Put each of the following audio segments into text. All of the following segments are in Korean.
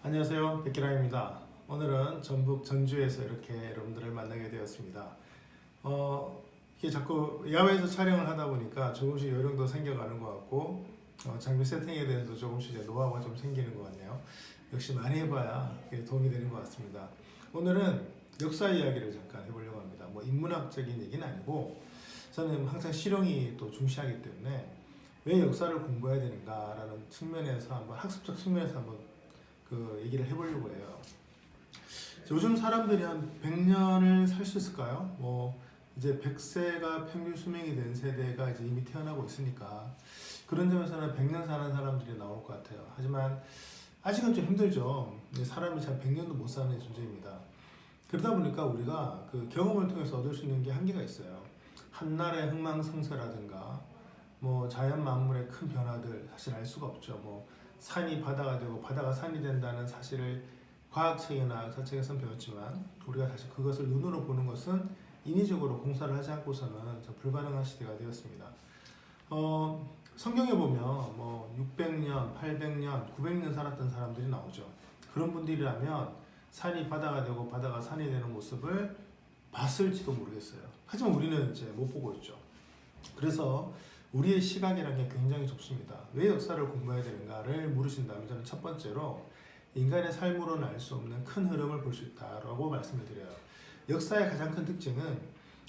안녕하세요, 백기라입니다. 오늘은 전북 전주에서 이렇게 여러분들을 만나게 되었습니다. 이게 자꾸 야외에서 촬영을 하다 보니까 조금씩 요령도 생겨가는 것 같고 장비 세팅에 대해서 조금씩 이제 노하우가 좀 생기는 것 같네요. 역시 많이 해봐야 도움이 되는 것 같습니다. 오늘은 역사 이야기를 잠깐 해보려고 합니다. 뭐 인문학적인 얘기는 아니고 저는 항상 실용이 또 중시하기 때문에 왜 역사를 공부해야 되는가라는 측면에서 한번 학습적 측면에서 한번 그 얘기를 해보려고 해요. 요즘 사람들이 한 100년을 살 수 있을까요? 뭐 이제 100세가 평균 수명이 된 세대가 이제 이미 태어나고 있으니까 그런 점에서는 100년 사는 사람들이 나올 것 같아요. 하지만 아직은 좀 힘들죠. 사람이 참 100년도 못 사는 존재입니다. 그러다 보니까 우리가 그 경험을 통해서 얻을 수 있는 게 한계가 있어요. 한날의 흥망성쇠라든가 뭐 자연 만물의 큰 변화들 사실 알 수가 없죠. 뭐 산이 바다가 되고 바다가 산이 된다는 사실을 과학책이나 역사책에서는 배웠지만 우리가 사실 그것을 눈으로 보는 것은 인위적으로 공사를 하지 않고서는 불가능한 시대가 되었습니다. 성경에 보면 뭐 600년, 800년, 900년 살았던 사람들이 나오죠. 그런 분들이라면 산이 바다가 되고 바다가 산이 되는 모습을 봤을지도 모르겠어요. 하지만 우리는 이제 못 보고 있죠. 그래서 우리의 시각이라는 게 굉장히 좁습니다. 왜 역사를 공부해야 되는가를 물으신다면 저는 첫 번째로 인간의 삶으로는 알 수 없는 큰 흐름을 볼 수 있다고 말씀을 드려요. 역사의 가장 큰 특징은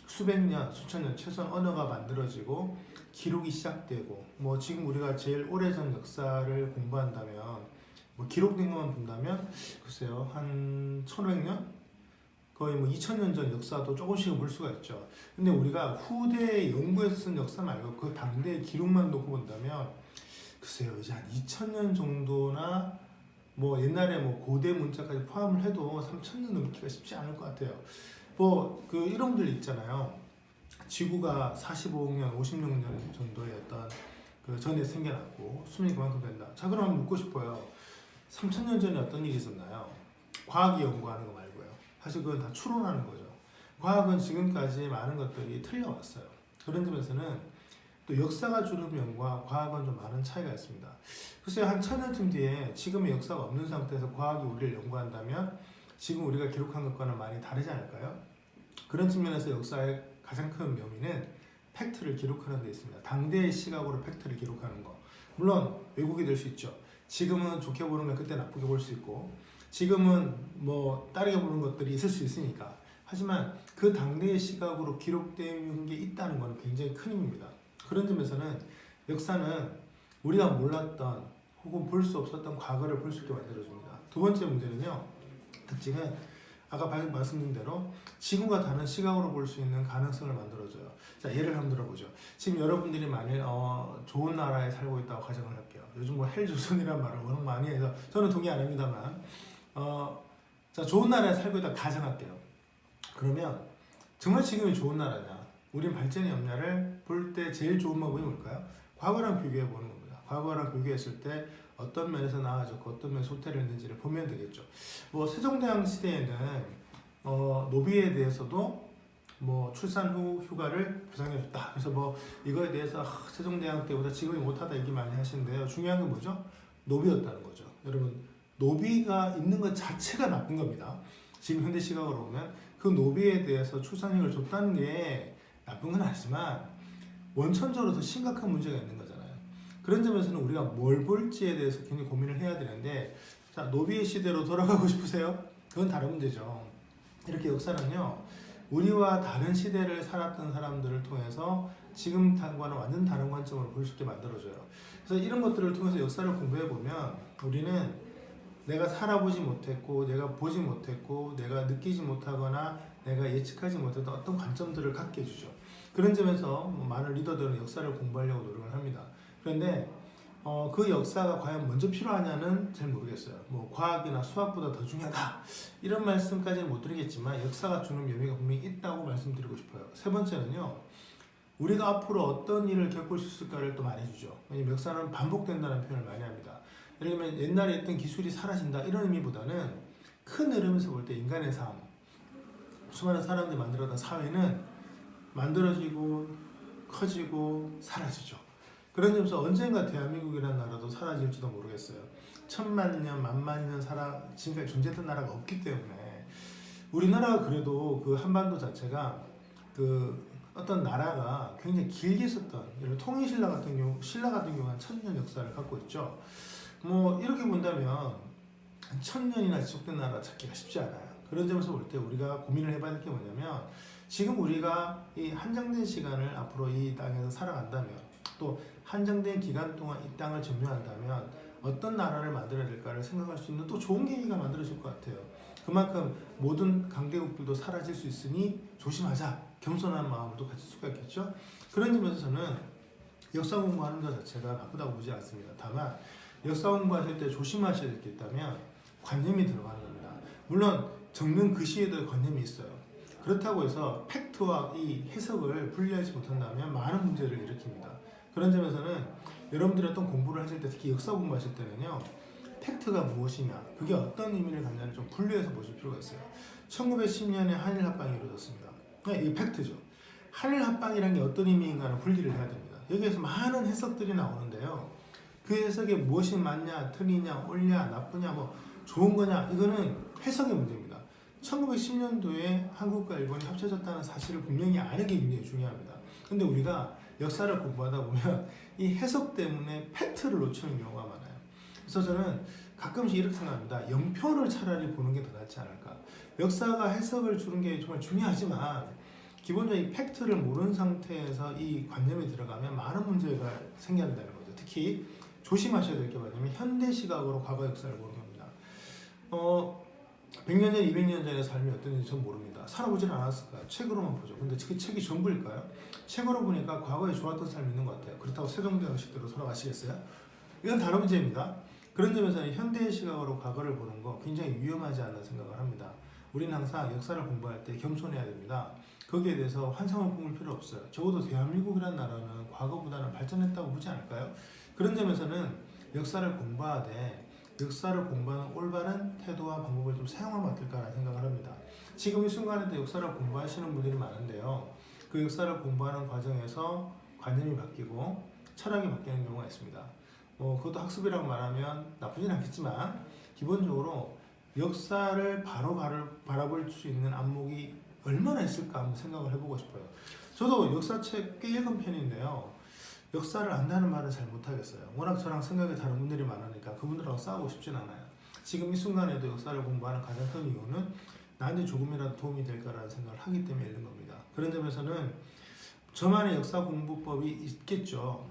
수백 년, 수천 년, 최소한 언어가 만들어지고 기록이 시작되고 뭐 지금 우리가 제일 오래전 역사를 공부한다면 뭐 기록된 것만 본다면 글쎄요 한 1500년? 거의 뭐 2000년 전 역사도 조금씩은 볼 수가 있죠. 근데 우리가 후대 연구에서 쓴 역사 말고 그 당대의 기록만 놓고 본다면 글쎄요 이제 한 2000년 정도나 뭐 옛날에 뭐 고대 문자까지 포함을 해도 3000년 넘기가 쉽지 않을 것 같아요. 뭐 그 이런 분들 있잖아요. 지구가 45억 년, 56억 년 정도의 어떤 그 전에 생겨났고 수명이 그만큼 된다. 자 그럼 한번 묻고 싶어요. 3000년 전에 어떤 일이 있었나요? 과학이 연구하는 거 말고요. 사실 그건 다 추론하는 거죠. 과학은 지금까지 많은 것들이 틀려왔어요. 그런 점에서는 또 역사가 주는 면과 과학은 좀 많은 차이가 있습니다. 글쎄요, 한 1000년쯤 뒤에 지금의 역사가 없는 상태에서 과학이 우리를 연구한다면 지금 우리가 기록한 것과는 많이 다르지 않을까요? 그런 측면에서 역사의 가장 큰 묘미는 팩트를 기록하는 데 있습니다. 당대의 시각으로 팩트를 기록하는 거. 물론 왜곡이 될 수 있죠. 지금은 좋게 보는 걸 그때 나쁘게 볼 수 있고 지금은 뭐 다르게 보는 것들이 있을 수 있으니까. 하지만 그 당대의 시각으로 기록된 게 있다는 것은 굉장히 큰 힘입니다. 그런 점에서는 역사는 우리가 몰랐던 혹은 볼 수 없었던 과거를 볼 수 있게 만들어줍니다. 두 번째 문제는요. 특징은 아까 말씀드린 대로 지금과 다른 시각으로 볼 수 있는 가능성을 만들어줘요. 자, 예를 한번 들어보죠. 지금 여러분들이 만일 좋은 나라에 살고 있다고 가정을 할게요. 요즘 뭐 헬조선이라는 말을 워낙 많이 해서 저는 동의 안 합니다만 자, 좋은 나라에 살고 있다고 가정할게요. 그러면 정말 지금이 좋은 나라냐 우린 발전이 없냐를 볼 때 제일 좋은 방법이 뭘까요? 과거랑 비교해 보는 겁니다. 과거랑 비교했을 때 어떤 면에서 나아졌고 어떤 면에서 소태를 했는지를 보면 되겠죠. 뭐 세종대왕 시대에는 노비에 대해서도 뭐 출산 후 휴가를 보장해줬다. 그래서 뭐 이거에 대해서 세종대왕 때보다 지금이 못하다 얘기 많이 하시는데요. 중요한 건 뭐죠? 노비였다는 거죠. 여러분 노비가 있는 것 자체가 나쁜 겁니다. 지금 현대 시각으로 보면 그 노비에 대해서 출산휴가를 줬다는 게 나쁜 건 아니지만 원천적으로 더 심각한 문제가 있는 거잖아요. 그런 점에서는 우리가 뭘 볼지에 대해서 굉장히 고민을 해야 되는데 자 노비의 시대로 돌아가고 싶으세요? 그건 다른 문제죠. 이렇게 역사는요 우리와 다른 시대를 살았던 사람들을 통해서 지금 당과는 완전 다른 관점으로 볼 수 있게 만들어줘요. 그래서 이런 것들을 통해서 역사를 공부해 보면 우리는 내가 살아보지 못했고 내가 보지 못했고 내가 느끼지 못하거나 내가 예측하지 못했던 어떤 관점들을 갖게 해주죠. 그런 점에서 많은 리더들은 역사를 공부하려고 노력을 합니다. 그런데 그 역사가 과연 먼저 필요하냐는 잘 모르겠어요. 뭐 과학이나 수학보다 더 중요하다 이런 말씀까지는 못 드리겠지만 역사가 주는 묘미가 분명히 있다고 말씀드리고 싶어요. 세 번째는요. 우리가 앞으로 어떤 일을 겪을 수 있을까를 또 말해주죠. 왜냐면 역사는 반복된다는 표현을 많이 합니다. 예를 들면 옛날에 있던 기술이 사라진다 이런 의미보다는 큰 흐름에서 볼 때 인간의 삶 수많은 사람들이 만들어낸 사회는 만들어지고 커지고 사라지죠. 그런 점에서 언젠가 대한민국이라는 나라도 사라질지도 모르겠어요. 천만 년, 만만 년 지금까지 존재했던 나라가 없기 때문에 우리나라가 그래도 그 한반도 자체가 그 어떤 나라가 굉장히 길게 있었던 예를 통일신라 같은 경우 한 1000년 역사를 갖고 있죠. 뭐 이렇게 본다면 1000년이나 지속된 나라 찾기가 쉽지 않아요. 그런 점에서 볼 때 우리가 고민을 해봐야 될 게 뭐냐면 지금 우리가 이 한정된 시간을 앞으로 이 땅에서 살아간다면 또 한정된 기간 동안 이 땅을 점유한다면 어떤 나라를 만들어야 될까를 생각할 수 있는 또 좋은 계기가 만들어질 것 같아요. 그만큼 모든 강대국들도 사라질 수 있으니 조심하자, 겸손한 마음을 또 가질 수가 있겠죠. 그런 점에서 저는 역사 공부하는 것 자체가 나쁘다고 보지 않습니다. 다만 역사 공부하실 때 조심하셔야 될 게 있다면 관념이 들어가는 겁니다. 물론 적는 글씨에도 관념이 있어요. 그렇다고 해서 팩트와 이 해석을 분리하지 못한다면 많은 문제를 일으킵니다. 그런 점에서는 여러분들이 어떤 공부를 하실 때, 특히 역사 공부하실 때는요, 팩트가 무엇이냐, 그게 어떤 의미를 갖냐를 좀 분리해서 보실 필요가 있어요. 1910년에 한일 합방이 이루어졌습니다. 이게 팩트죠. 한일 합방이라는 게 어떤 의미인가를 분리를 해야 됩니다. 여기에서 많은 해석들이 나오는데요. 그 해석에 무엇이 맞냐, 틀리냐, 옳냐, 나쁘냐, 뭐 좋은 거냐, 이거는 해석의 문제입니다. 1910년도에 한국과 일본이 합쳐졌다는 사실을 분명히 아는 게 굉장히 중요합니다. 근데 우리가 역사를 공부하다 보면 이 해석 때문에 팩트를 놓치는 경우가 많아요. 그래서 저는 가끔씩 이렇게 생각합니다. 연표를 차라리 보는 게 더 낫지 않을까. 역사가 해석을 주는 게 정말 중요하지만 기본적인 이 팩트를 모르는 상태에서 이 관념이 들어가면 많은 문제가 생겨난다는 거죠. 특히 조심하셔야 될 게 뭐냐면 현대 시각으로 과거 역사를 보는 겁니다. 100년 전, 200년 전의 삶이 어땠는지 전 모릅니다. 살아보진 않았을까요? 책으로만 보죠. 근데 그 책이 전부일까요? 책으로 보니까 과거에 좋았던 삶이 있는 것 같아요. 그렇다고 세종대왕식대로 돌아가시겠어요? 이건 다른 문제입니다. 그런 점에서는 현대의 시각으로 과거를 보는 거 굉장히 위험하지 않나 생각을 합니다. 우리는 항상 역사를 공부할 때 겸손해야 됩니다. 거기에 대해서 환상을 품을 필요 없어요. 적어도 대한민국이라는 나라는 과거보다는 발전했다고 보지 않을까요? 그런 점에서는 역사를 공부하되 역사를 공부하는 올바른 태도와 방법을 좀 사용하면 어떨까라는 생각을 합니다. 지금 이 순간에도 역사를 공부하시는 분들이 많은데요. 그 역사를 공부하는 과정에서 관념이 바뀌고 철학이 바뀌는 경우가 있습니다. 그것도 학습이라고 말하면 나쁘진 않겠지만 기본적으로 역사를 바로 바라볼 수 있는 안목이 얼마나 있을까 한번 생각을 해보고 싶어요. 저도 역사책 꽤 읽은 편인데요. 역사를 안다는 말은 잘 못하겠어요. 워낙 저랑 생각이 다른 분들이 많으니까 그분들하고 싸우고 싶진 않아요. 지금 이 순간에도 역사를 공부하는 가장 큰 이유는 나한테 조금이라도 도움이 될까라는 생각을 하기 때문에 읽는 겁니다. 그런 점에서는 저만의 역사 공부법이 있겠죠.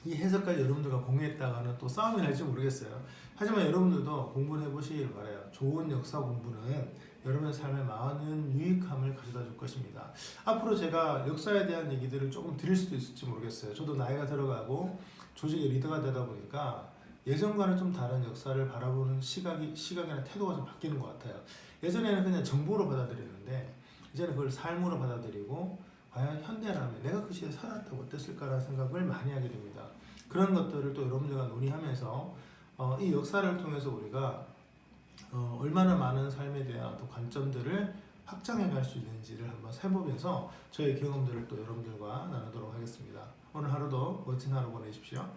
이 해석까지 여러분들과 공유했다가는 또 싸움이 날지 모르겠어요. 하지만 여러분들도 공부를 해보시길 바라요. 좋은 역사 공부는 여러분의 삶에 많은 유익함을 가져다 줄 것입니다. 앞으로 제가 역사에 대한 얘기들을 조금 드릴 수도 있을지 모르겠어요. 저도 나이가 들어가고 조직의 리더가 되다 보니까 예전과는 좀 다른 역사를 바라보는 시각이나 태도가 좀 바뀌는 것 같아요. 예전에는 그냥 정보로 받아들였는데 이제는 그걸 삶으로 받아들이고 과연 현대라면 내가 그 시대에 살았다고 어땠을까라는 생각을 많이 하게 됩니다. 그런 것들을 또 여러분들과 논의하면서 이 역사를 통해서 우리가 얼마나 많은 삶에 대한 또 관점들을 확장해 갈 수 있는지를 한번 해보면서 저의 경험들을 또 여러분들과 나누도록 하겠습니다. 오늘 하루도 멋진 하루 보내십시오.